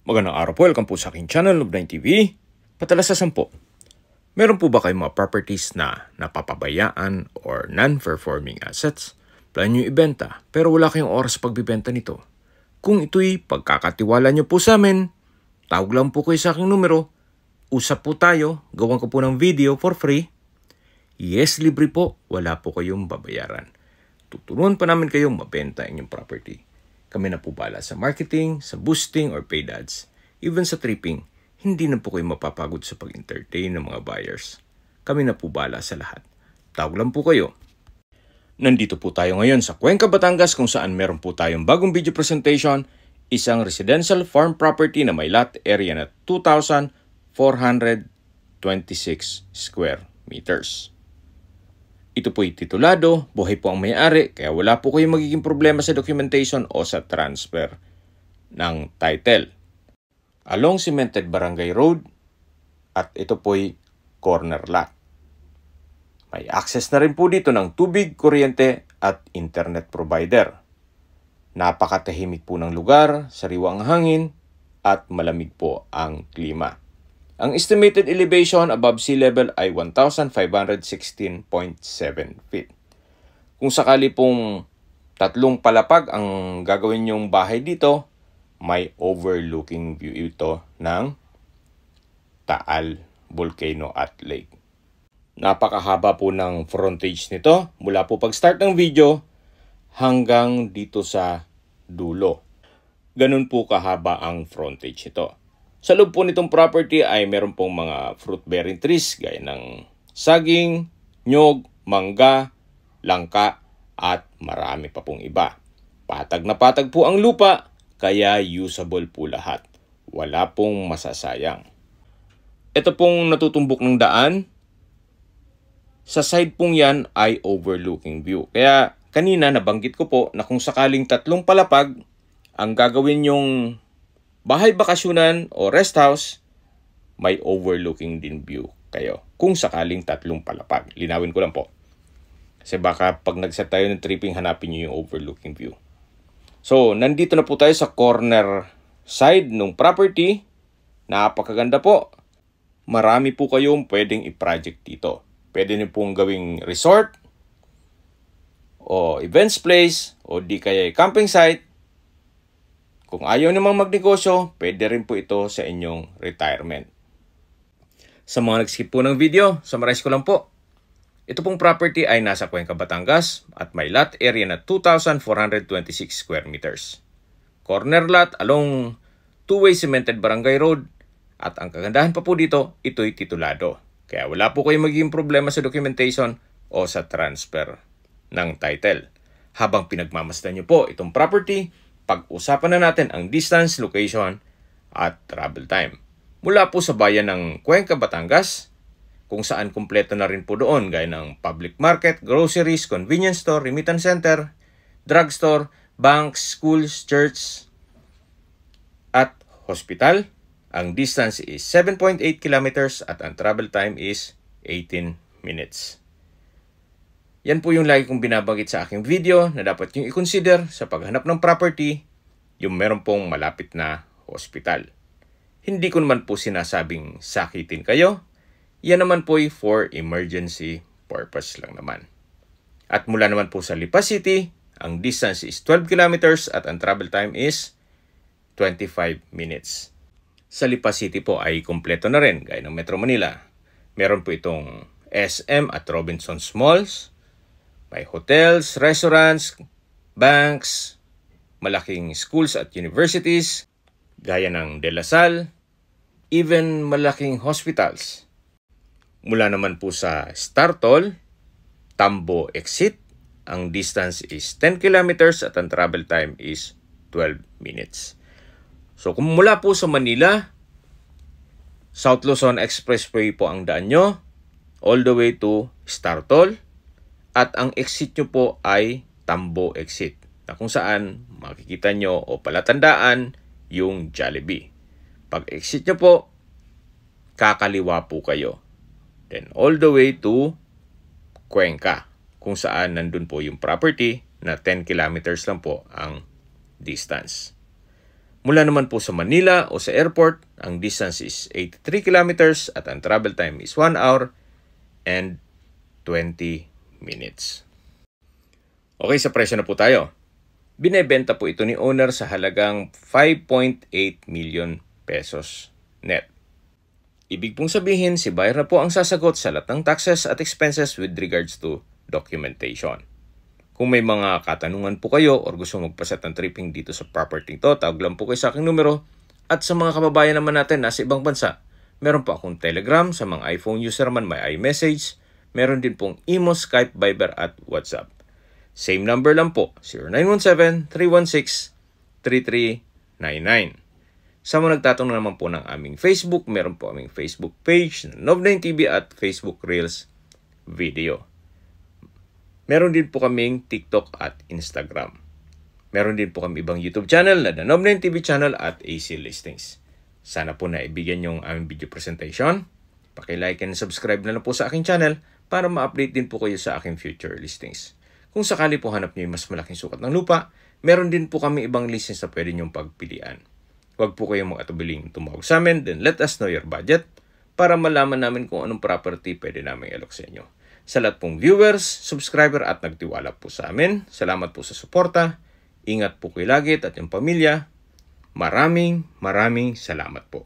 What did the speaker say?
Magandang araw po, welcome po sa aking channel, Love9 TV. Patalasasan po, meron po ba kayong mga properties na napapabayaan or non-performing assets? Plan nyo ibenta pero wala kayong oras pagbibenta nito. Kung ito'y pagkakatiwala nyo po sa amin, tawag lang po kayo sa aking numero, usap po tayo, gawan ko po ng video for free. Yes, libre po, wala po kayong babayaran. Tuturuan pa namin kayong mabenta inyong property. Kami na po bala sa marketing, sa boosting or paid ads. Even sa tripping, hindi na po kayo mapapagod sa pag-entertain ng mga buyers. Kami na po bala sa lahat. Tawag lang po kayo. Nandito po tayo ngayon sa Cuenca, Batangas kung saan meron po tayong bagong video presentation, isang residential farm property na may lot area na 2,426 square meters. Ito po'y titulado, buhay po ang may-ari, kaya wala po kayong magiging problema sa documentation o sa transfer ng title. Along Cemented Barangay Road, at ito po'y corner lot. May access na rin po dito ng tubig, kuryente at internet provider. Napakatahimik po ng lugar, sariwa ang hangin, at malamig po ang klima. Ang estimated elevation above sea level ay 1,516.7 feet. Kung sakali pong 3 palapag ang gagawin yung bahay dito, may overlooking view ito ng Taal, Volcano at Lake. Napakahaba po ng frontage nito mula po pag-start ng video hanggang dito sa dulo. Ganun po kahaba ang frontage nito. Sa loob po nitong property ay meron pong mga fruit-bearing trees gaya ng saging, nyog, mangga, langka at marami pa pong iba. Patag na patag po ang lupa kaya usable po lahat. Wala pong masasayang. Ito pong natutumbok ng daan. Sa side pong yan ay overlooking view. Kaya kanina nabanggit ko po na kung sakaling 3 palapag ang gagawin yung bahay bakasyonan o rest house, may overlooking din view kayo. Kung sakaling 3 palapag. Linawin ko lang po. Kasi baka pag nag-set tayo ng tripping, hanapin nyo yung overlooking view. So, nandito na po tayo sa corner side ng property. Napakaganda po. Marami po kayong pwedeng i-project dito. Pwede nyo pong gawing resort, o events place, o di kaya camping site. Kung ayaw namang magnegosyo, pwede rin po ito sa inyong retirement. Sa mga nag-skip po ng video, summarize ko lang po. Ito pong property ay nasa Cuenca, Batangas at may lot area na 2,426 square meters. Corner lot along two-way cemented barangay road at ang kagandahan pa po dito, ito'y titulado. Kaya wala po kayong magiging problema sa documentation o sa transfer ng title. Habang pinagmamasdan nyo po itong property, pag-usapan na natin ang distance, location, at travel time. Mula po sa bayan ng Cuenca, Batangas, kung saan kumpleto na rin po doon gaya ng public market, groceries, convenience store, remittance center, drugstore, banks, schools, church, at hospital. Ang distance is 7.8 kilometers at ang travel time is 18 minutes. Yan po yung lagi kong binabanggit sa aking video na dapat nyo i-consider sa paghanap ng property, yung meron pong malapit na hospital. Hindi ko naman po sinasabing sakitin kayo. Yan naman po ay for emergency purpose lang naman. At mula naman po sa Lipa City, ang distance is 12 kilometers at ang travel time is 25 minutes. Sa Lipa City po ay kompleto na rin gaya ng Metro Manila. Meron po itong SM at Robinsons Malls. May hotels, restaurants, banks, malaking schools at universities, gaya ng De La Salle, even malaking hospitals. Mula naman po sa Startol, Tambo Exit, ang distance is 10 kilometers at ang travel time is 12 minutes. So kung mula po sa Manila, South Luzon Expressway po ang daan nyo, all the way to Startol. At ang exit nyo po ay Tambo Exit, na kung saan makikita nyo o palatandaan yung Jollibee. Pag exit nyo po, kakaliwa po kayo. Then all the way to Cuenca, kung saan nandun po yung property na 10 kilometers lang po ang distance. Mula naman po sa Manila o sa airport, ang distance is 83 kilometers at ang travel time is 1 hour and 20 minutes. Okay, sa presyo na po tayo. Binebenta po ito ni owner sa halagang 5.8 million pesos net. Ibig pong sabihin, si buyer na po ang sasagot sa lahat ng taxes at expenses with regards to documentation. Kung may mga katanungan po kayo or gusto magpaset ng tripping dito sa property to, tawag lang po kayo sa aking numero. At sa mga kababayan naman natin nasa ibang bansa, meron po akong Telegram, sa mga iPhone user man may iMessage, meron din pong Imo, Skype, Viber at WhatsApp. Same number lang po, 0917-316-3399. Sa mga nagtatanong naman po ng aming Facebook, meron po aming Facebook page, Nov9 TV at Facebook Reels Video. Meron din po kaming TikTok at Instagram. Meron din po kami ibang YouTube channel na The Nov9 TV channel at AC Listings. Sana po naibigyan nyo ang aming video presentation. Paki-like and subscribe na lang po sa aking channel para ma-update din po kayo sa aking future listings. Kung sakali po hanap nyo yung mas malaking sukat ng lupa, meron din po kami ibang listings na pwede nyong pagpilian. Huwag po kayong mag-atubiling tumawag sa amin, then let us know your budget para malaman namin kung anong property pwede namin i-alok sa inyo. Sa lahat pong viewers, subscriber at nagtiwala po sa amin, salamat po sa suporta. Ingat po kayo lagi at yung pamilya. Maraming salamat po.